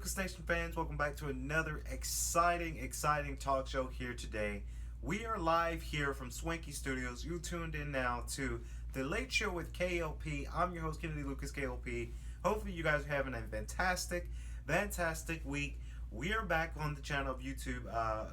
Lucas Nation fans, welcome back to another exciting talk show here today. We are live here from Swanky Studios. You tuned in now to The Late Show with KLP. I'm your host, Kennedy Lucas KLP. Hopefully you guys are having a fantastic week. We are back on the channel of YouTube,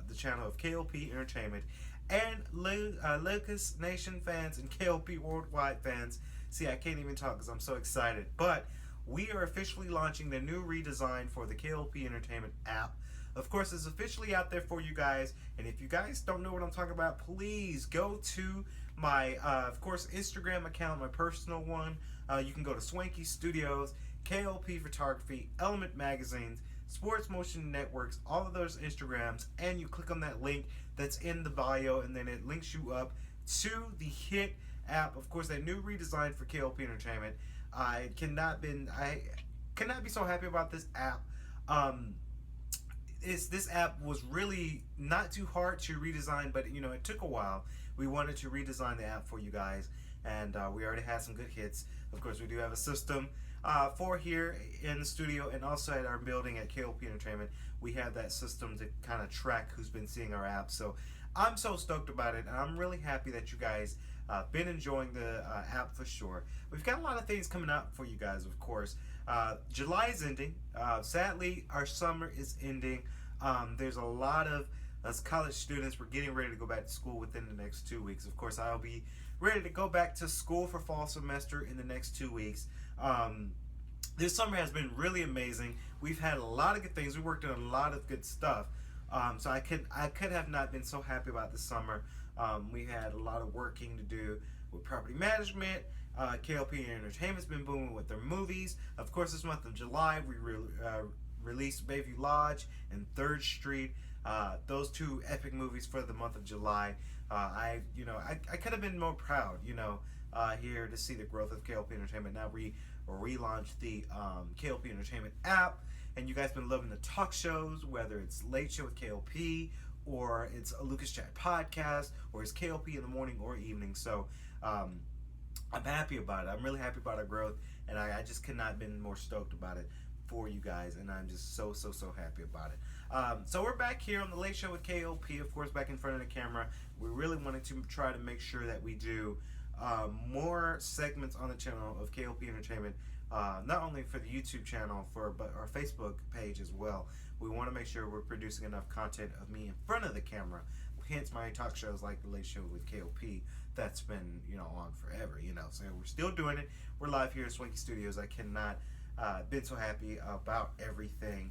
the channel of K.L.P Entertainment. And Lucas Nation fans and KLP Worldwide fans. See, I can't even talk because I'm so excited. But we are officially launching the new redesign for the K.L.P Entertainment app. Of course, it's officially out there for you guys. And if you guys don't know what I'm talking about, please go to my, of course, Instagram account, my personal one. You can go to Swanky Studios, K.L.P Photography, Element Magazines, Sports Motion Networks, all of those Instagrams, and you click on that link that's in the bio, and then it links you up to the hit app. Of course, that new redesign for K.L.P Entertainment. I cannot be so happy about this app. This app was really not too hard to redesign, but it took a while. We wanted to redesign the app for you guys, and we already had some good hits. Of course, we do have a system for here in the studio, and also at our building at K.L.P Entertainment. We have that system to kind of track who's been seeing our app. So I'm so stoked about it, and I'm really happy that you guys been enjoying the app for sure. We've got a lot of things coming up for you guys, of course. July is ending. Sadly, our summer is ending. There's a lot of us college students. We're getting ready to go back to school within the next 2 weeks. Of course, I'll be ready to go back to school for fall semester in the next 2 weeks. This summer has been really amazing. We've had a lot of good things. We worked on a lot of good stuff. So I could have not been so happy about this summer. We had a lot of working to do with property management. K.L.P Entertainment's been booming with their movies. Of course, this month of July, we released Bayview Lodge and 3rd Street. Those two epic movies for the month of July. I could have been more proud, here to see the growth of K.L.P Entertainment. Now we relaunched the K.L.P Entertainment app, and you guys been loving the talk shows, whether it's Late Show with K.L.P or it's a Lucas Chat podcast, or it's K.L.P in the morning or evening. So I'm happy about it. I'm really happy about our growth, and I just could not have been more stoked about it for you guys, and I'm just so happy about it. So we're back here on the Late Show with KLP, of course, back in front of the camera. We really wanted to try to make sure that we do more segments on the channel of KLP Entertainment, not only for the YouTube channel, but our Facebook page as well. We want to make sure we're producing enough content of me in front of the camera, hence my talk shows like the Late Show with KLP. That's been on forever. So we're still doing it. We're live here at Swanky Studios. I cannot been so happy about everything.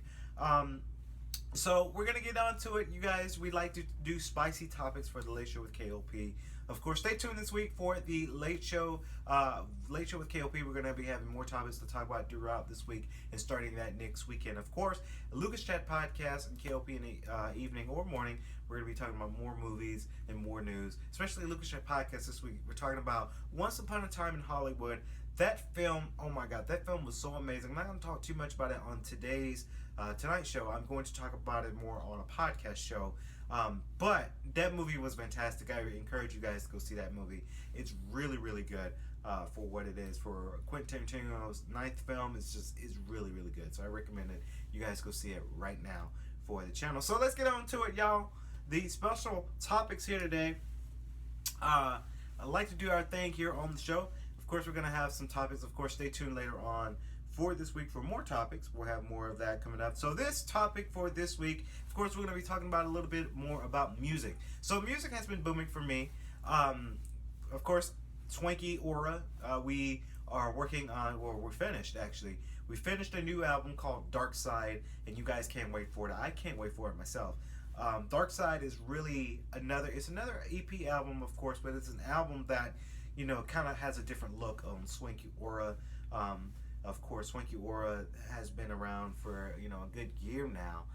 So we're gonna get on to it, you guys. We like to do spicy topics for the Late Show with KLP. Of course, stay tuned this week for the Late Show with KLP. We're gonna be having more topics to talk about throughout this week and starting that next weekend. Of course, Lucas Chat podcast and KLP in the evening or morning. We're gonna be talking about more movies and more news, especially Lucas Chat podcast this week. We're talking about Once Upon a Time in Hollywood. That film, oh my God, that film was so amazing. I'm not going to talk too much about it on tonight's show. I'm going to talk about it more on a podcast show. But that movie was fantastic. I encourage you guys to go see that movie. It's really good for what it is. For Quentin Tarantino's 9th film, it's really good. So I recommend it. You guys go see it right now for the channel. So let's get on to it, y'all. The special topics here today. I'd like to do our thing here on the show. Of course, we're going to have some topics. Of course, stay tuned later on for this week for more topics. We'll have more of that coming up. So this topic for this week, of course, we're going to be talking about a little bit more about music. So music has been booming for me. Of course, Swanky Aura, we are working on, well, we're finished actually. We finished a new album called Dark Side, and you guys can't wait for it. I can't wait for it myself. Dark Side is really another EP album, of course, but it's an album that kind of has a different look on Swanky Aura. Of course, Swanky Aura has been around for a good year now.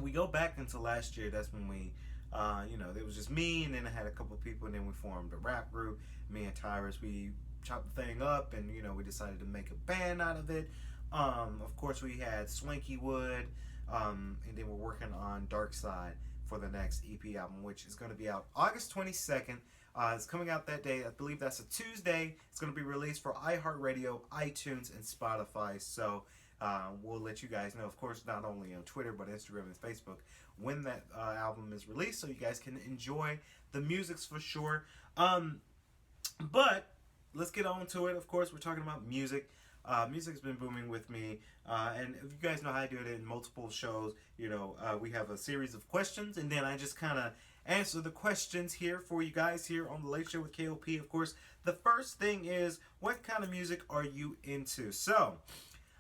We go back into last year. That's when we, it was just me, and then I had a couple of people, and then we formed a rap group. Me and Tyrus, we chopped the thing up, and we decided to make a band out of it. Of course, we had Swanky Wood, and then we're working on Dark Side for the next EP album, which is going to be out August 22nd. It's coming out that day. I believe that's a Tuesday. It's going to be released for iHeartRadio, iTunes, and Spotify. So We'll let you guys know, of course, not only on Twitter but Instagram and Facebook when that album is released, so you guys can enjoy the musics for sure. But let's get on to it. Of course, we're talking about music. Music's been booming with me, and if you guys know how I do it in multiple shows, we have a series of questions, and then I just kind of answer the questions here for you guys here on the Late Show with KLP. Of course, the first thing is, what kind of music are you into? So,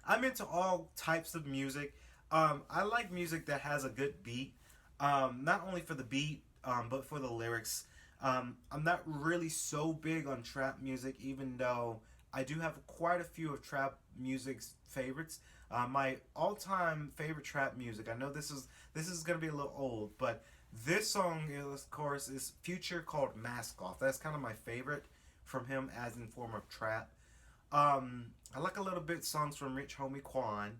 I'm into all types of music. I like music that has a good beat, not only for the beat, but for the lyrics. I'm not really so big on trap music, even though I do have quite a few of trap music's favorites. My all-time favorite trap music. I know this is gonna be a little old, but this song, of course, is Future, called "Mask Off." That's kind of my favorite from him, as in form of trap. I like a little bit songs from Rich Homie Quan.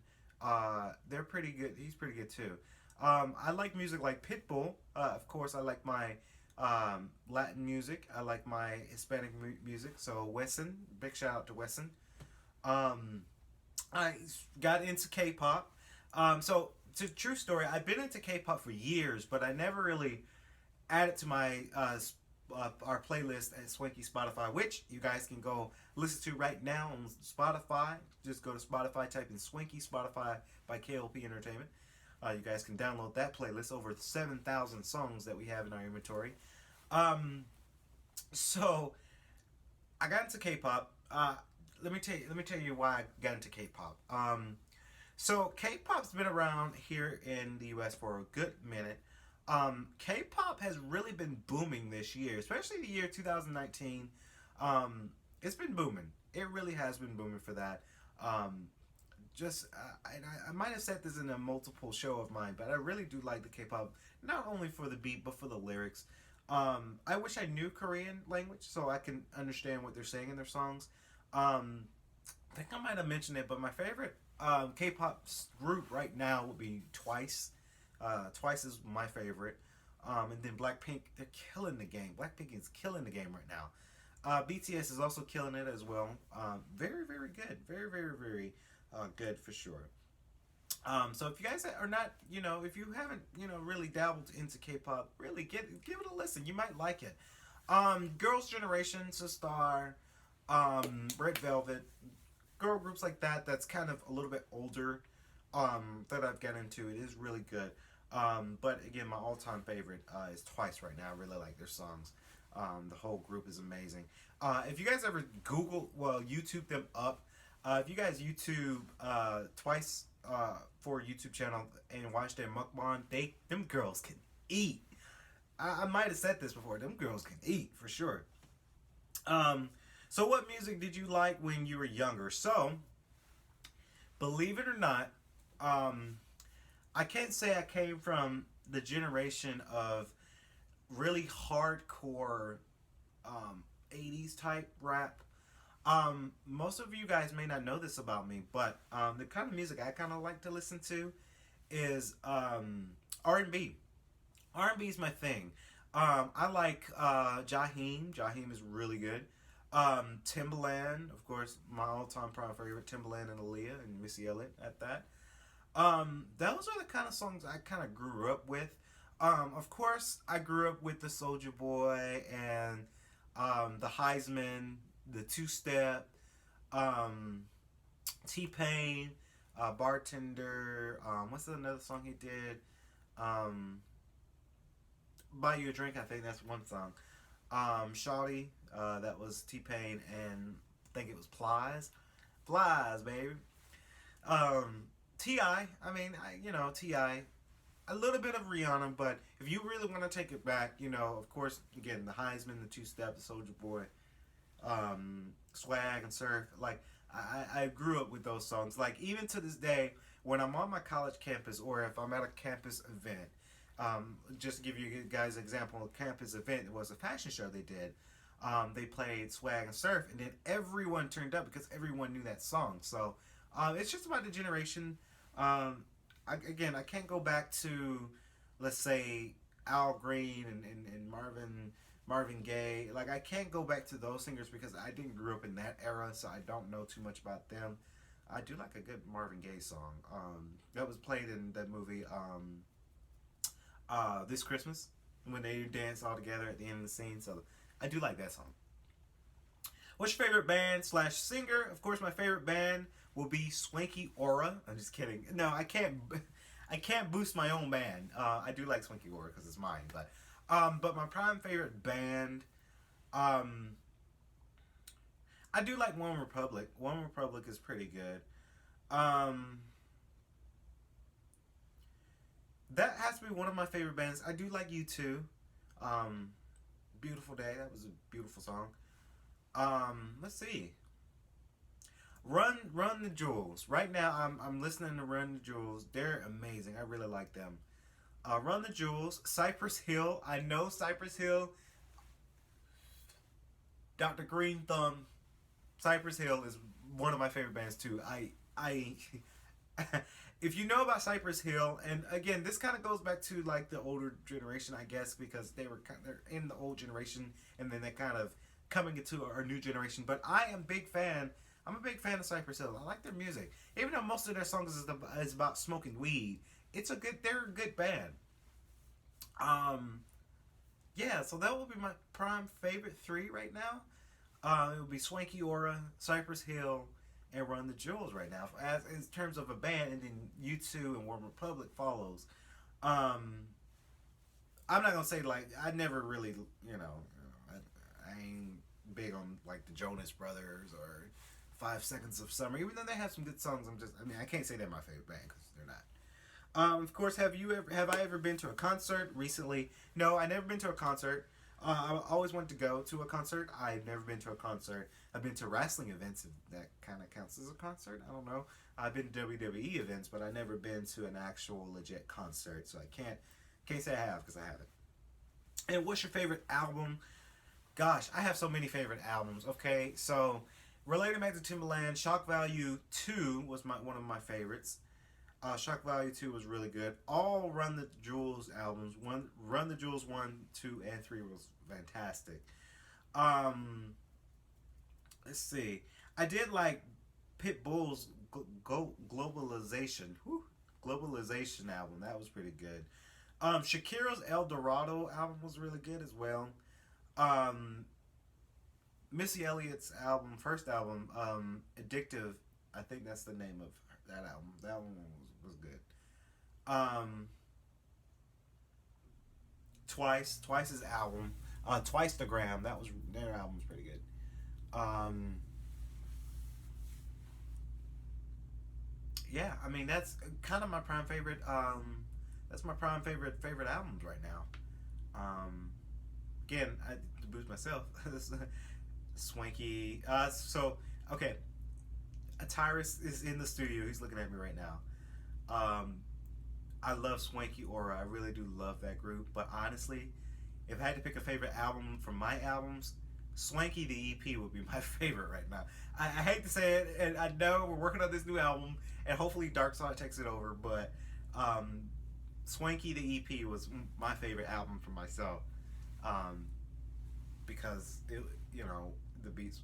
They're pretty good. He's pretty good too. I like music like Pitbull. Of course, I like my Latin music. I like my Hispanic music. So Wesson, big shout out to Wesson. I got into K-pop. So to true story, I've been into K-pop for years, but I never really added to my our playlist at Swanky Spotify, which you guys can go listen to right now on Spotify. Just go to Spotify, type in Swanky Spotify by K.L.P Entertainment. You guys can download that playlist, over 7,000 songs that we have in our inventory. So I got into K-pop. Let me tell you why I got into K-pop. So K-pop's been around here in the U.S. for a good minute. K-pop has really been booming this year, especially the year 2019. It's been booming. It really has been booming for that. I might have said this in a multiple show of mine, but I really do like the K-pop, not only for the beat but for the lyrics. I wish I knew Korean language so I can understand what they're saying in their songs. I think I might have mentioned it, but my favorite K-pop group right now would be Twice. Twice is my favorite. And then Blackpink, they're killing the game. Blackpink is killing the game right now. BTS is also killing it as well. Very, very good. Very, very, very good for sure. So if you guys are not, if you haven't, really dabbled into K-pop, really give it a listen. You might like it. Girls' Generation, Sistar, Red Velvet, girl groups like that. That's kind of a little bit older. That I've gotten into. It is really good. But again, my all-time favorite is Twice right now. I really like their songs. The whole group is amazing. If you guys ever YouTube them up. If you guys YouTube Twice for a YouTube channel and watch their mukbang, them girls can eat. I might have said this before. Them girls can eat for sure. So what music did you like when you were younger? So, believe it or not, I can't say I came from the generation of really hardcore 80s type rap. Most of you guys may not know this about me, but the kind of music I kind of like to listen to is R&B. R&B is my thing. I like Jaheim. Jaheim is really good. Timbaland, of course, my all-time prime favorite, Timbaland and Aaliyah and Missy Elliott at that. Those are the kind of songs I kind of grew up with. Of course, I grew up with the Soulja Boy and the Heisman, the Two Step, T-Pain, Bartender. What's another song he did? Buy You a Drink. I think that's one song. Shawty. That was T-Pain and I think it was Plies. Plies, baby. T.I. T.I. A little bit of Rihanna, but if you really want to take it back, of course, again, the Heisman, the Two Step, the Soulja Boy, Swag and Surf. Like, I grew up with those songs. Like, even to this day, when I'm on my college campus or if I'm at a campus event, just to give you guys an example, a campus event, it was a fashion show they did. They played Swag and Surf, and then everyone turned up because everyone knew that song. So, it's just about the generation. I can't go back to, let's say, Al Green and Marvin Gaye. Like, I can't go back to those singers because I didn't grow up in that era, so I don't know too much about them. I do like a good Marvin Gaye song. That was played in that movie This Christmas when they dance all together at the end of the scene. So I do like that song. What's your favorite band slash singer? Of course, my favorite band will be Swanky Aura. I'm just kidding. No, I can't. I can't boost my own band. I do like Swanky Aura because it's mine. But my prime favorite band, I do like One Republic. One Republic is pretty good. That has to be one of my favorite bands. I do like U2. Beautiful Day. That was a beautiful song. Let's see. Run the Jewels. Right now, I'm listening to Run the Jewels. They're amazing. I really like them. Run the Jewels. Cypress Hill. I know Cypress Hill. Dr. Green Thumb. Cypress Hill is one of my favorite bands too. I if you know about Cypress Hill, and again, this kind of goes back to like the older generation, I guess, because they're in the old generation, and then they're kind of coming into our new generation. But I'm a big fan of Cypress Hill. I like their music, even though most of their songs is about smoking weed. They're a good band. Yeah, so that will be my prime favorite three right now. It would be Swanky Aura, Cypress Hill, and Run the Jewels right now. As in terms of a band, and then U2 and Warm Republic follows. I'm not gonna say like I never really, I ain't big on like the Jonas Brothers or 5 Seconds of Summer, even though they have some good songs. I can't say they're my favorite band because they're not. Of course, have I ever been to a concert recently? No, I never been to a concert. I always wanted to go to a concert. I've never been to a concert. I've been to wrestling events, if that kind of counts as a concert. I don't know. I've been to WWE events, but I've never been to an actual legit concert. So I can't say I have because I haven't. And what's your favorite album? Gosh, I have so many favorite albums. Okay, so related back to Timbaland, Shock Value 2 was one of my favorites. Shock Value 2 was really good. All Run the Jewels albums, Run the Jewels 1, 2, and 3 was fantastic. Let's see. I did like Pitbull's Globalization. Globalization album. That was pretty good. Shakira's El Dorado album was really good as well. Missy Elliott's first album, Addictive, I think that's the name of that album. That one was good. Twice's album, Twice the Gram, their album was pretty good. Yeah, I mean that's kind of my prime favorite. That's my prime favorite albums right now. Again, to boost myself, Swanky. Okay, Tyrus is in the studio. He's looking at me right now. I love Swanky Aura. I really do love that group. But honestly, if I had to pick a favorite album from my albums, Swanky the EP would be my favorite right now. I hate to say it, and I know we're working on this new album, and hopefully Dark Side takes it over. But Swanky the EP was my favorite album for myself, because the beats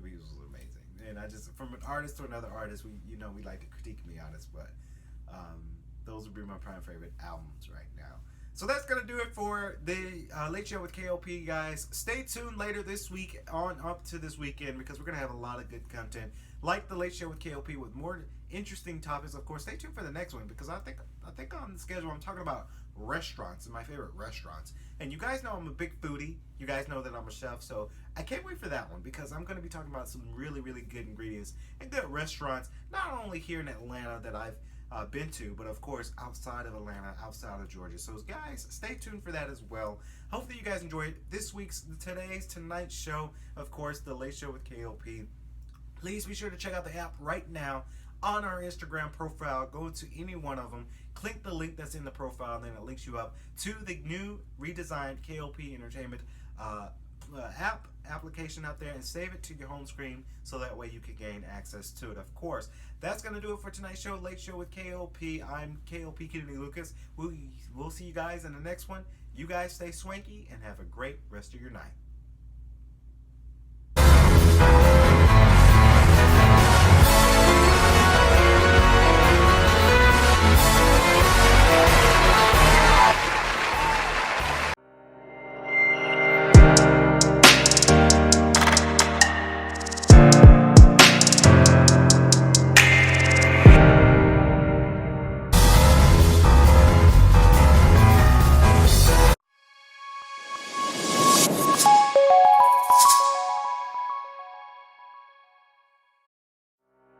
was amazing, and I just from an artist to another artist, we like to critique and be honest, but those would be my prime favorite albums right now. So that's gonna do it for the Late Show with KLP, guys. Stay tuned later this week up to this weekend, because we're gonna have a lot of good content like the Late Show with KLP with more interesting topics. Of course, stay tuned for the next one, because I think on the schedule I'm talking about restaurants and my favorite restaurants. And you guys know I'm a big foodie. You guys know that I'm a chef, so I can't wait for that one, because I'm going to be talking about some really, really good ingredients and good restaurants, not only here in Atlanta that I've been to, but of course outside of Atlanta, outside of Georgia. So guys, stay tuned for that as well. Hopefully you guys enjoyed tonight's show, of course, the Late Show with KLP. Please be sure to check out the app right now on our Instagram profile. Go to any one of them, click the link that's in the profile, and then it links you up to the new redesigned K.L.P Entertainment application out there, and save it to your home screen so that way you can gain access to it. Of course, that's going to do it for tonight's show, Late Show with KLP. I'm KLP Kennedy Lucas. We'll see you guys in the next one. You guys stay swanky and have a great rest of your night.